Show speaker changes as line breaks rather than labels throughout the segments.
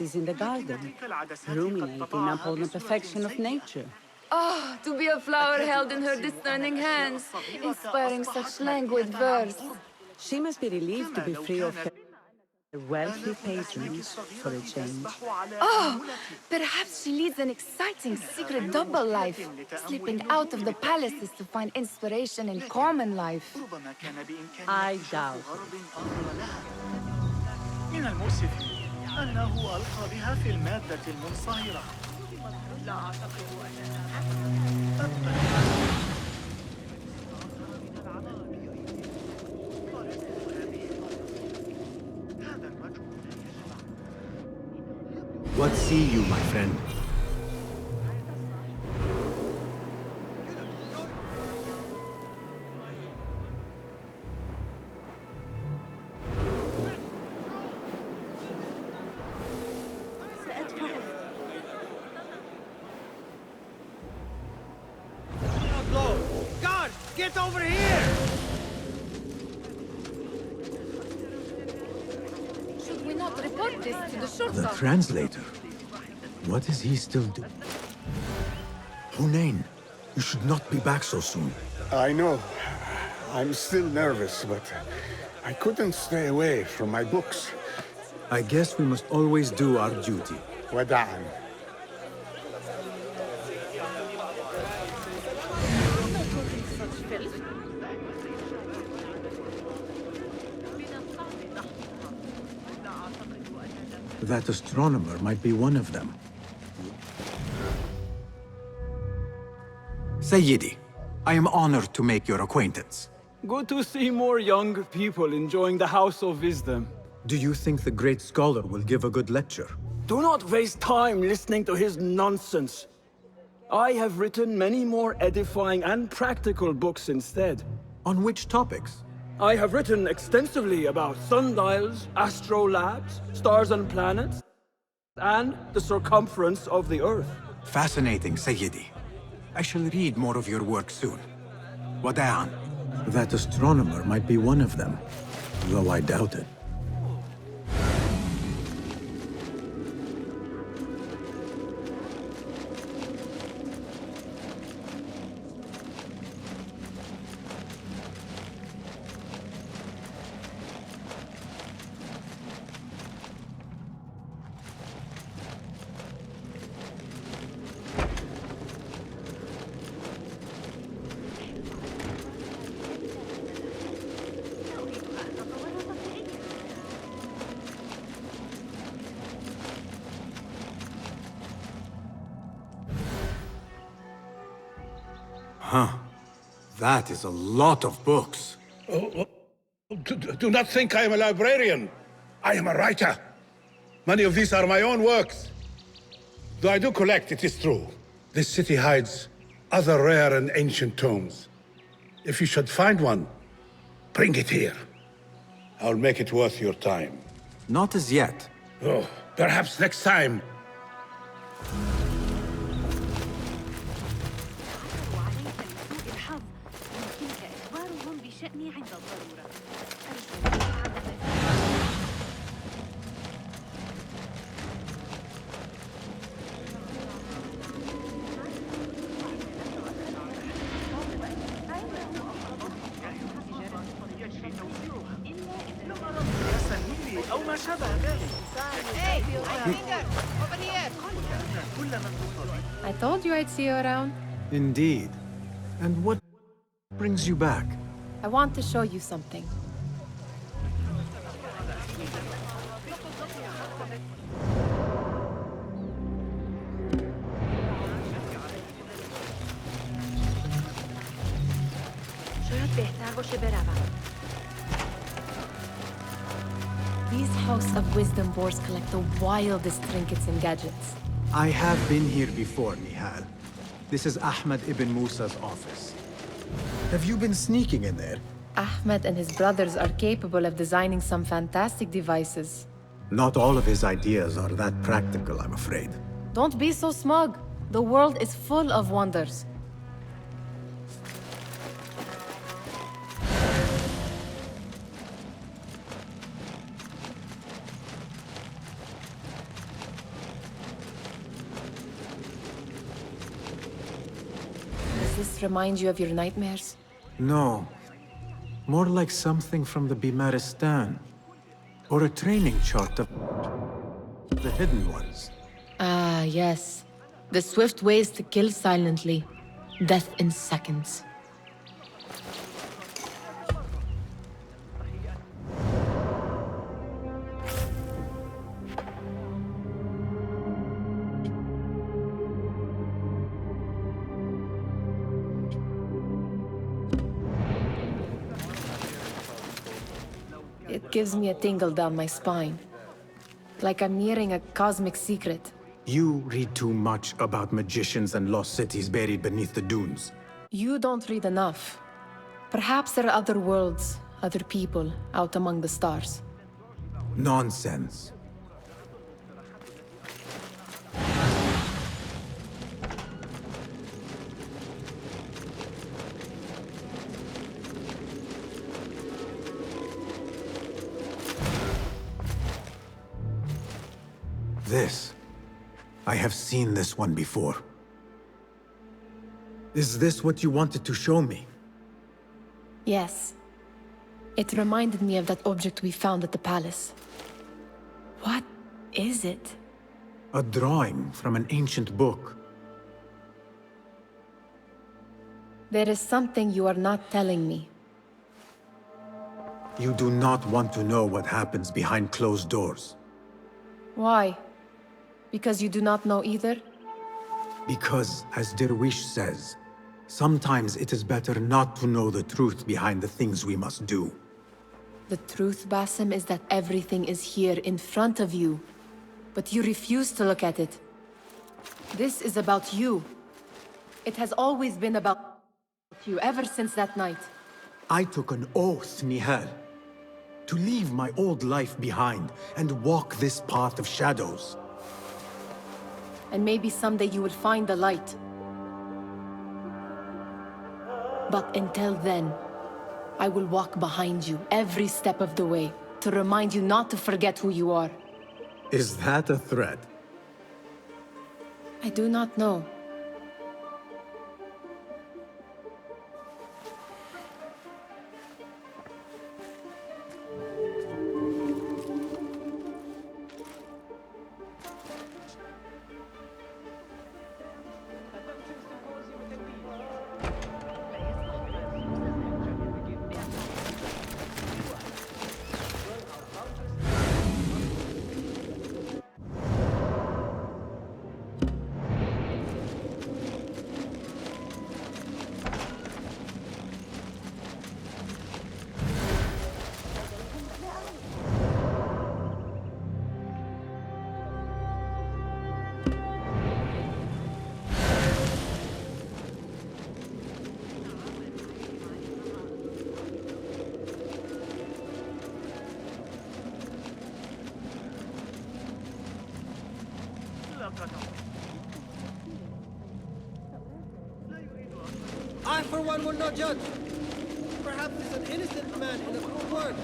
is in the garden, ruminating upon the perfection of nature.
Oh, to be a flower held in her discerning hands, inspiring such languid verse.
She must be relieved to be free of her wealthy patrons for a change.
Oh, perhaps she leads an exciting secret double life, slipping out of the palaces to find inspiration in common life.
I doubt it.
من المؤسف أنه ألقى بها في المادة المنصهرة. لا أعتقد
What see you, my friend?
God, get over here!
Should we not report this to the
The
Shurta?
translator? What is he still doing? Hunain, you should not be back so soon.
I know. I'm still nervous, but I couldn't stay away from my books.
I guess we must always do our duty.
وداعا.
That astronomer might be one of them. Sayyidi, I am honored to make your acquaintance.
Good to see more young people enjoying the House of Wisdom.
Do you think the great scholar will give a good lecture?
Do not waste time listening to his nonsense. I have written many more edifying and practical books instead.
On which topics?
I have written extensively about sundials, astrolabes, stars and planets, and the circumference of the Earth.
Fascinating, Sayyidi. I shall read more of your work soon. Wada'an. That astronomer might be one of them, though I doubt it. Huh. That is a lot of books.
Do not think I am a librarian. I am a writer. Many of these are my own works. Though I do collect, it is true. This city hides other rare and ancient tomes. If you should find one, bring it here. I'll make it worth your time.
Not as yet.
Oh, perhaps next time.
I told you I'd see you around.
Indeed. And what brings you back?
I want to show you something. These House of Wisdom boards collect the wildest trinkets and gadgets.
I have been here before, Nihal. This is Ahmed ibn Musa's office. Have you been sneaking in there?
Ahmed and his brothers are capable of designing some fantastic devices.
Not all of his ideas are that practical, I'm afraid.
Don't be so smug. The world is full of wonders. Does this remind you of your nightmares?
No. More like something from the Bimaristan. Or a training chart of the hidden ones.
Ah, yes. The swift ways to kill silently. Death in seconds. It gives me a tingle down my spine. Like I'm nearing a cosmic secret.
You read too much about magicians and lost cities buried beneath the dunes.
You don't read enough. Perhaps there are other worlds, other people, out among the stars.
Nonsense. This. I have seen this one before. Is this what you wanted to show me?
Yes. It reminded me of that object we found at the palace. What is it?
A drawing from an ancient book.
There is something you are not telling me.
You do not want to know what happens behind closed doors.
Why? Because you do not know either?
Because, as Derwish says, sometimes it is better not to know the truth behind the things we must do.
The truth, Basim, is that everything is here in front of you. But you refuse to look at it. This is about you. It has always been about you, ever since that night.
I took an oath, Nihal, to leave my old life behind and walk this path of shadows.
And maybe someday you will find the light. But until then, I will walk behind you every step of the way to remind you not to forget who you are.
Is that a threat?
I do not know.
I, for one, will not judge. Perhaps it's an innocent man in a cruel world.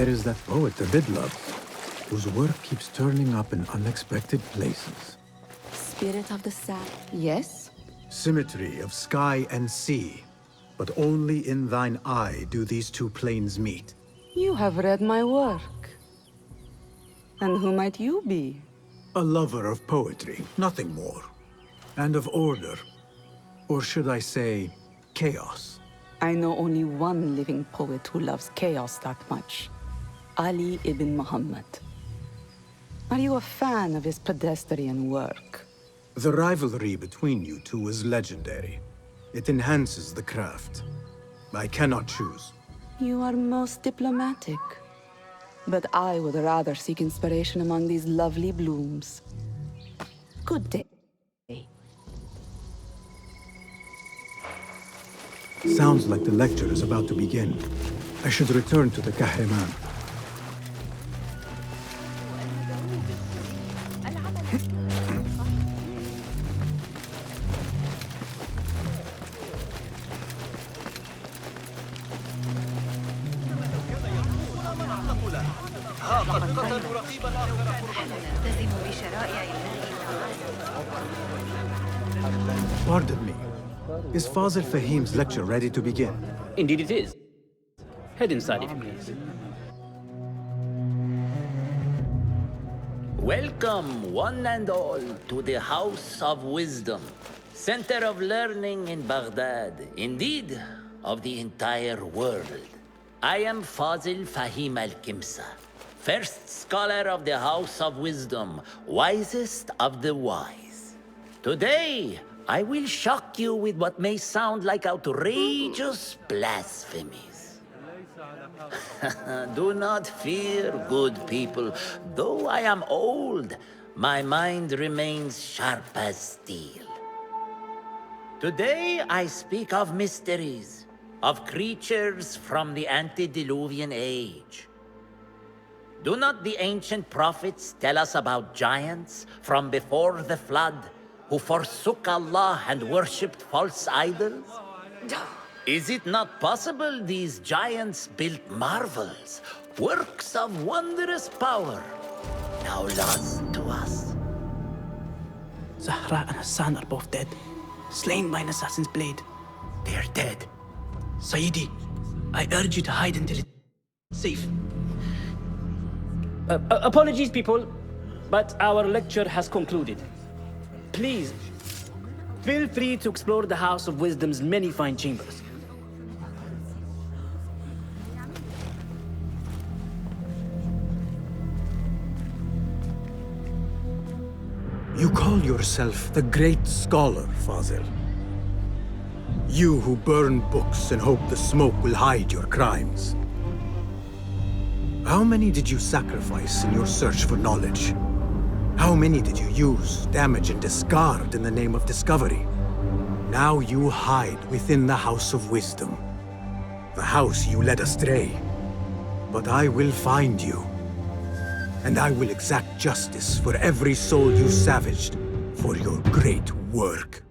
There is that poet, the Vidlove, whose work keeps turning up in unexpected places.
Spirit of the South. Yes?
Symmetry of sky and sea, but only in thine eye do these two planes meet.
You have read my work. And who might you be?
A lover of poetry, nothing more. And of order. Or should I say, chaos.
I know only one living poet who loves chaos that much. Ali ibn Muhammad. Are you a fan of his pedestrian work?
The rivalry between you two is legendary. It enhances the craft. I cannot choose.
You are most diplomatic. But I would rather seek inspiration among these lovely blooms. Good day.
Sounds like the lecture is about to begin. I should return to the Kahraman. Pardon me. Is Fazil Fahim's lecture ready to begin?
Indeed it is. Head inside if you please.
Welcome, one and all, to the House of Wisdom, center of learning in Baghdad, indeed, of the entire world. I am Fazil Fahim al-Kimsa, first scholar of the House of Wisdom, wisest of the wise. Today, I will shock you with what may sound like outrageous blasphemies. Do not fear, good people. Though I am old, my mind remains sharp as steel. Today I speak of mysteries, of creatures from the antediluvian age. Do not the ancient prophets tell us about giants from before the flood who forsook Allah and worshipped false idols? Is it not possible these giants built marvels, works of wondrous power, now lost to us?
Zahra and Hassan are both dead, slain by an assassin's blade.
They're dead.
Sayyidi, I urge you to hide until it's safe.
Apologies, people, but our lecture has concluded. Please, feel free to explore the House of Wisdom's many fine chambers.
You call yourself the great scholar, Fazil. You who burn books and hope the smoke will hide your crimes. How many did you sacrifice in your search for knowledge? How many did you use, damage, and discard in the name of discovery? Now you hide within the House of Wisdom. The house you led astray. But I will find you. And I will exact justice for every soul you savaged for your great work.